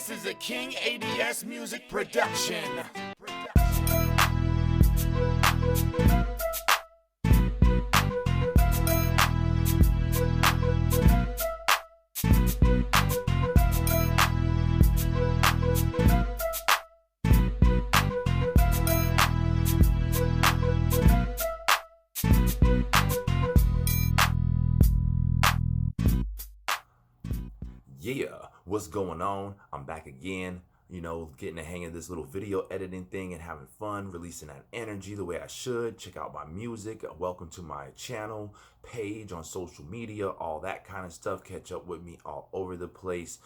This is a King A.D.S music production. Yeah, what's going on? I'm back again, getting the hang of this little video editing thing and having fun, releasing that energy the way I should. Check out my music. Welcome to my channel, page on social media, all that kind of stuff. Catch up with me all over the place.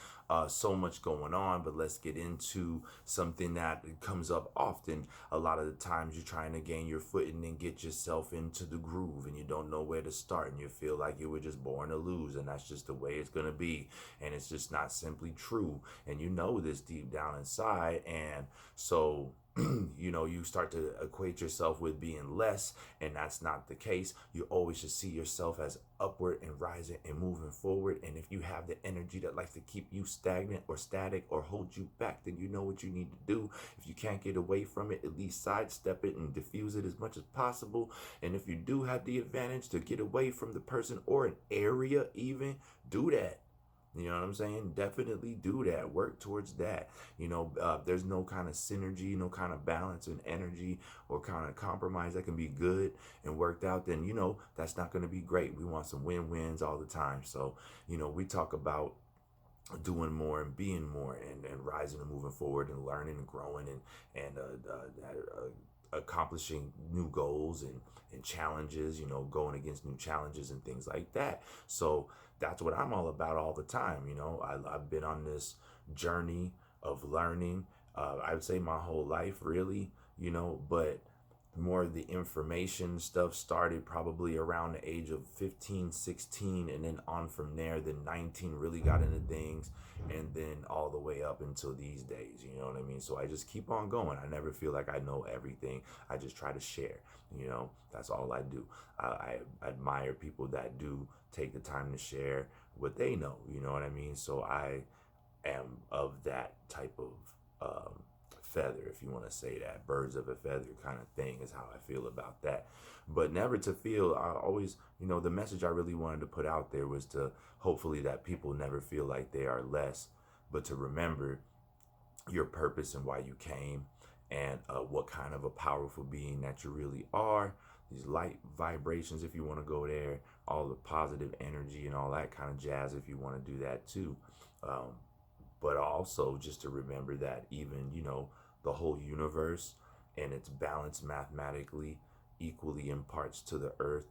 So much going on, but let's get into something that comes up often. A lot of the times you're trying to gain your footing and get yourself into the groove and you don't know where to start and you feel like you were just born to lose, and that's just the way it's going to be, and it's just not simply true, and you know this deep down inside. And so you start to equate yourself with being less, and that's not the case. You always should see yourself as upward and rising and moving forward. And if you have the energy that likes to keep you stagnant or static or hold you back, then you know what you need to do. If you can't get away from it, at least sidestep it and diffuse it as much as possible. And if you do have the advantage to get away from the person or an area, even do that. You know what I'm saying? Definitely do that. Work towards that. There's no kind of synergy, no kind of balance and energy or kind of compromise that can be good and worked out, then, that's not going to be great. We want some win-wins all the time. So, we talk about doing more and being more and rising and moving forward and learning and growing and accomplishing new goals and challenges, going against new challenges and things like that. So that's what I'm all about all the time. I've been on this journey of learning, I would say my whole life really, but more of the information stuff started probably around the age of 15, 16, and then on from there. Then 19 really got into things, and then all the way up until these days, you know what I mean? So I just keep on going. I never feel like I know everything. I just try to share, that's all I do. I admire people that do take the time to share what they know, you know what I mean? So I am of that type of feather, if you want to say that, birds of a feather kind of thing is how I feel about that. But never to feel, I always, the message I really wanted to put out there was to hopefully that people never feel like they are less, but to remember your purpose and why you came, and what kind of a powerful being that you really are. These light vibrations, if you want to go there, all the positive energy and all that kind of jazz, if you want to do that too. But also just to remember that even, the whole universe and its balance mathematically equally imparts to the earth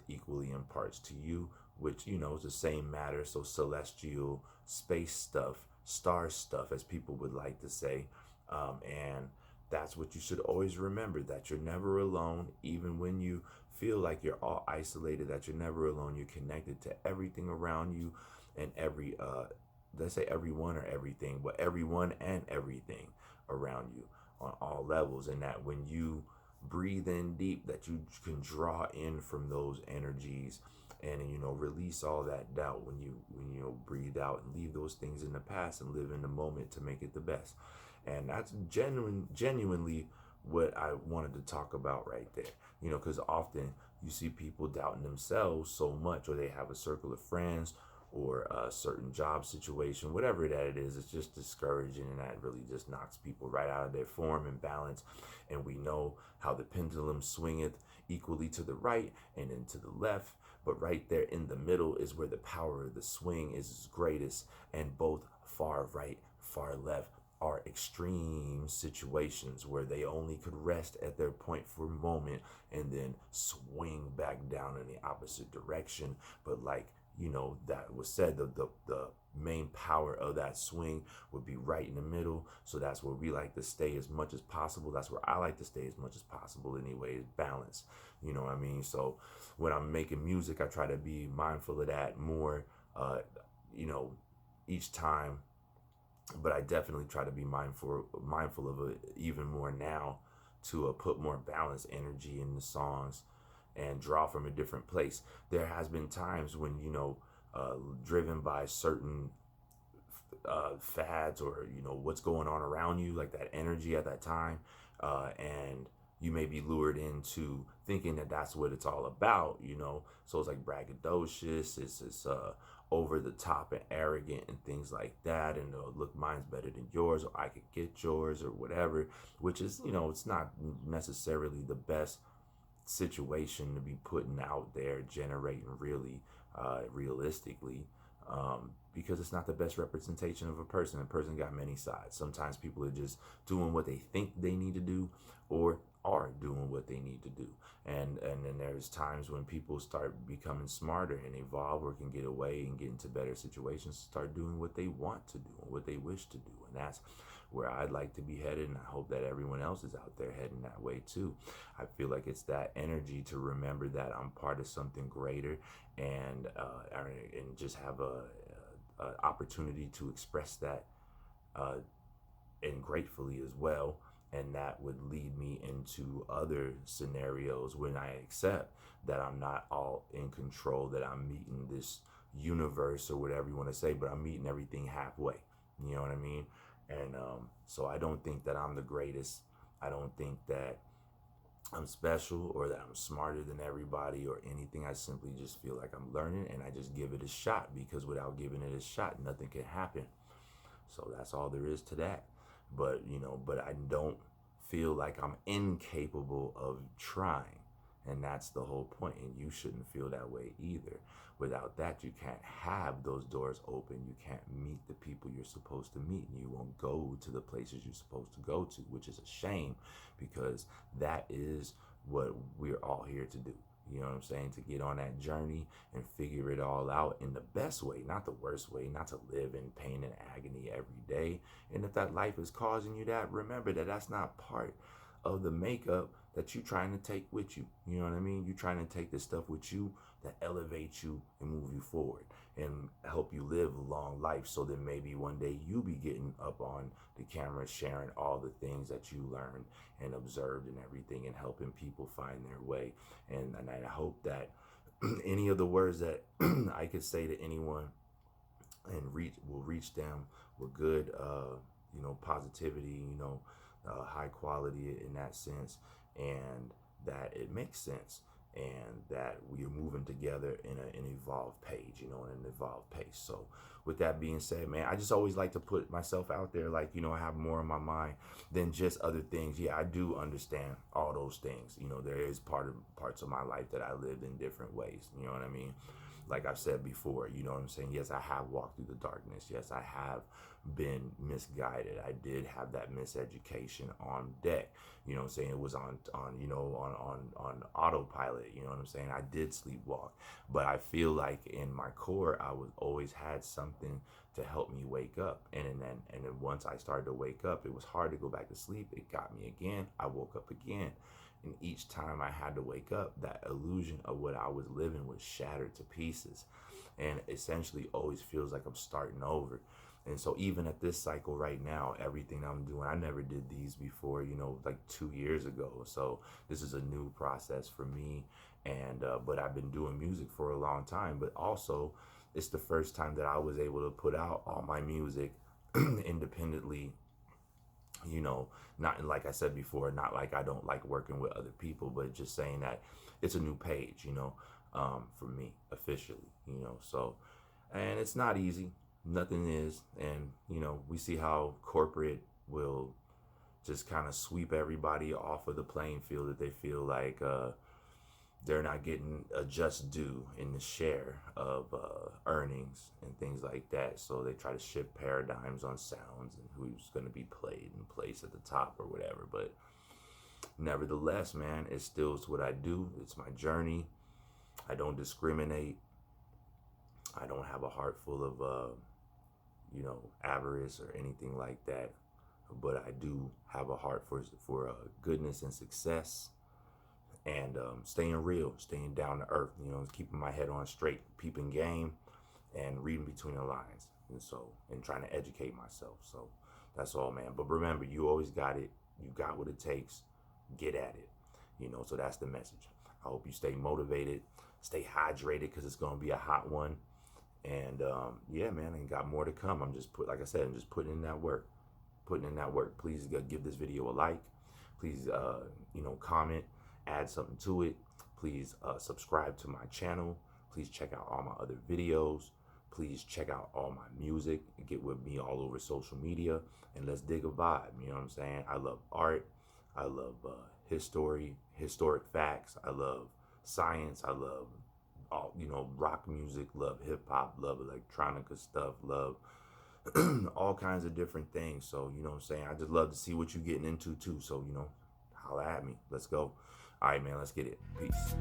equally imparts to you, which, is the same matter. So celestial space stuff, star stuff, as people would like to say. And that's what you should always remember, that you're never alone, even when you feel like you're all isolated, that you're never alone. You're connected to everything around you and let's say everyone or everything, but everyone and everything around you on all levels. And that when you breathe in deep, that you can draw in from those energies and, release all that doubt when you breathe out and leave those things in the past and live in the moment to make it the best. And that's genuinely what I wanted to talk about right there, because often you see people doubting themselves so much, or they have a circle of friends or a certain job situation, whatever that it is. It's just discouraging, and that really just knocks people right out of their form and balance. And we know how the pendulum swingeth equally to the right and then to the left, but right there in the middle is where the power of the swing is greatest. And both far right, far left are extreme situations where they only could rest at their point for a moment and then swing back down in the opposite direction. But like, that was said, the main power of that swing would be right in the middle. So that's where we like to stay as much as possible. That's where I like to stay as much as possible anyway, is balance. You know what I mean? So when I'm making music, I try to be mindful of that more, each time. But I definitely try to be mindful of it even more now, to put more balanced energy in the songs and draw from a different place. There has been times when, driven by certain fads or what's going on around you, like that energy at that time, and you may be lured into thinking that that's what it's all about. So it's like braggadocious, it's over the top and arrogant and things like that, and look, mine's better than yours, or I could get yours, or whatever, which is, it's not necessarily the best situation to be putting out there, generating really realistically, because it's not the best representation of a person. A person got many sides. Sometimes people are just doing what they think they need to do, or are doing what they need to do. And then there's times when people start becoming smarter and evolve, or can get away and get into better situations, start doing what they want to do and what they wish to do. And that's where I'd like to be headed, and I hope that everyone else is out there heading that way too. I feel like it's that energy to remember that I'm part of something greater, and just have a opportunity to express that, and gratefully as well. And that would lead me into other scenarios when I accept that I'm not all in control, that I'm meeting this universe or whatever you want to say, but I'm meeting everything halfway. You know what I mean? And so I don't think that I'm the greatest. I don't think that I'm special or that I'm smarter than everybody or anything. I simply just feel like I'm learning, and I just give it a shot, because without giving it a shot, nothing can happen. So that's all there is to that. But I don't feel like I'm incapable of trying, and that's the whole point. And you shouldn't feel that way either. Without that, you can't have those doors open. You can't meet the people you're supposed to meet, and you won't go to the places you're supposed to go to, which is a shame, because that is what we're all here to do. You know what I'm saying? To get on that journey and figure it all out in the best way, not the worst way, not to live in pain and agony every day. And if that life is causing you that, remember that that's not part of the makeup that you're trying to take with you. You know what I mean? You're trying to take the stuff with you that elevates you and move you forward and help you live a long life, so that maybe one day you be getting up on the camera sharing all the things that you learned and observed and everything, and helping people find their way. And I hope that any of the words that I could say to anyone and will reach them with good positivity, high quality in that sense, and that it makes sense, and that we are moving together in an evolved page, in an evolved pace. So with that being said, man, I just always like to put myself out there, like, I have more in my mind than just other things. Yeah, I do understand all those things. There is parts of my life that I lived in different ways. You know what I mean? Like I've said before, you know what I'm saying? Yes, I have walked through the darkness. Yes, I have been misguided. I did have that miseducation on deck. You know what I'm saying? It was on autopilot. You know what I'm saying? I did sleepwalk. But I feel like in my core, I was always had something to help me wake up. And then once I started to wake up, it was hard to go back to sleep. It got me again. I woke up again. And each time I had to wake up, that illusion of what I was living was shattered to pieces. And essentially always feels like I'm starting over. And so even at this cycle right now, everything I'm doing, I never did these before, like 2 years ago. So this is a new process for me. And but I've been doing music for a long time. But also, it's the first time that I was able to put out all my music independently. Not like I said before, not like I don't like working with other people, but just saying that it's a new page, for me officially, so, and it's not easy. Nothing is. And, we see how corporate will just kind of sweep everybody off of the playing field, that they feel like, they're not getting a just due in the share of earnings and things like that. So they try to shift paradigms on sounds and who's going to be played and placed at the top or whatever. But nevertheless, man, it still is what I do. It's my journey. I don't discriminate. I don't have a heart full of, avarice or anything like that. But I do have a heart for goodness and success. And staying real, staying down to earth, keeping my head on straight, peeping game, and reading between the lines, and trying to educate myself. So that's all, man. But remember, you always got it. You got what it takes. Get at it. So that's the message. I hope you stay motivated, stay hydrated, because it's going to be a hot one. And yeah, man, and got more to come. I'm just like I said, I'm just putting in that work, Please give this video a like. Please, comment, add something to it. Please subscribe to my channel. Please check out all my other videos. Please check out all my music. Get with me all over social media, and let's dig a vibe. You know what I'm saying? I love art. I love historic facts. I love science. I love all, rock music. Love hip hop. Love electronica stuff. Love all kinds of different things. So, you know what I'm saying? I just love to see what you're getting into too. So, holla at me. Let's go. All right, man, let's get it. Peace.